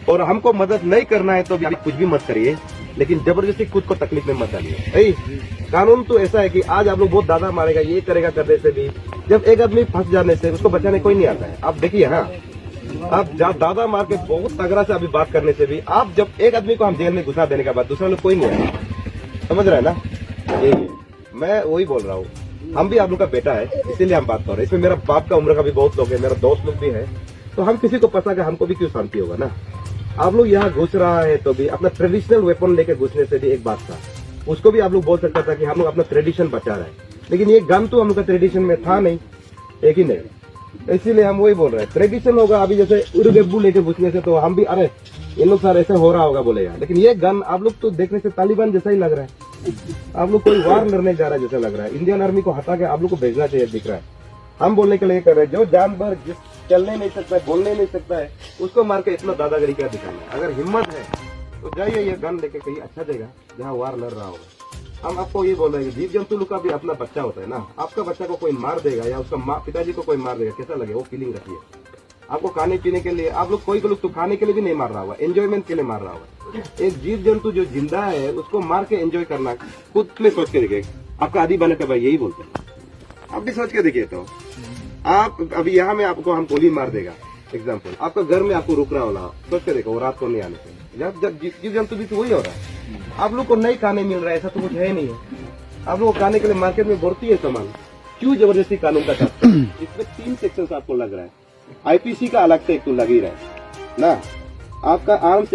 और हमको मदद नहीं करना है तो भी कुछ भी मत करिए, लेकिन जबरदस्ती खुद को तकलीफ में मत डालिए। कानून तो ऐसा है कि आज आप लोग बहुत दादा मारेगा, ये करेगा करने से भी, जब एक आदमी फंस जाने से उसको बचाने कोई नहीं आता है। आप देखिए ना, आप दादा मार के बहुत तगड़ा से अभी बात करने से भी, आप जब एक आदमी को हम जेल में घुसा देने के बाद दूसरा लोग कोई नहीं आया, समझ रहे हैं ना। यही मैं वही बोल रहा हूँ, हम भी आप लोग का बेटा है, इसीलिए हम बात कर रहे हैं। इसमें मेरा बाप का उम्र का भी बहुत लोग है, मेरा दोस्त लोग भी है, तो हम किसी को पता कि हमको भी क्यों शांति होगा ना। आप लोग यहाँ घुस रहा है तो भी अपना ट्रेडिशनल वेपन लेके घुसने से भी एक बात था, उसको भी आप लोग बोल सकता था कि हम लोग अपना ट्रेडिशन बचा रहे हैं, लेकिन ये गन तो हम लोग का ट्रेडिशन में था नहीं, एक ही नहीं। इसीलिए हम वही बोल रहे हैं, ट्रेडिशन होगा। अभी जैसे उर्गेब्बू लेके घुसने से तो हम भी अरे इन लोग सर ऐसे हो रहा होगा बोलेगा, लेकिन ये गन आप लोग तो देखने से तालिबान जैसा ही लग रहा है। आप लोग कोई वार लड़ने जा रहा है जैसा लग रहा है। इंडियन आर्मी को हटा के आप लोग को भेजना चाहिए दिख रहा है। हम बोलने के लिए कर रहे हैं, जो जानवर जिस चलने नहीं सकता है, बोलने नहीं सकता है, उसको मार के इतना दादागिरी क्या दिखाना है। अगर हिम्मत है तो जाइए ये गन लेके कहीं अच्छा जगह जहाँ वार लड़ रहा होगा। हम आपको ये बोल रहे हैं कि जीव जंतु का भी अपना बच्चा होता है ना। आपका बच्चा को कोई मार देगा या उसका पिताजी को कोई मार देगा, कैसा लगे, वो फीलिंग रखिए। आपको खाने पीने के लिए आप लोग कोई लोग तो खाने के लिए भी नहीं मार रहा होगा, एंजॉयमेंट के लिए मार रहा होगा। एक जीव जंतु जो जिंदा है उसको मार के एंजॉय करना, खुद में सोच के देखिए। आपका आदि बने तो भाई यही बोलते हैं, आप भी सोच के देखिए। तो आप अभी यहाँ में आपको हम गोली मार देगा एग्जाम्पल, आपका घर में आपको रुक रहा होगा, सोच के देखो, रात को नहीं आने से। जब जीव जंतु भी तो वही हो रहा है। आप लोग को नहीं खाने मिल रहा है ऐसा तो कुछ है नहीं है। आप लोग को खाने के लिए मार्केट में बढ़ती है सामान, क्यों जबरदस्ती कानून का चाहते हैं? इसमें 3 सेक्शन आपको लग रहा है, आईपीसी का अलग से एक तो लग ही रहा है ना। आपका आर्म्स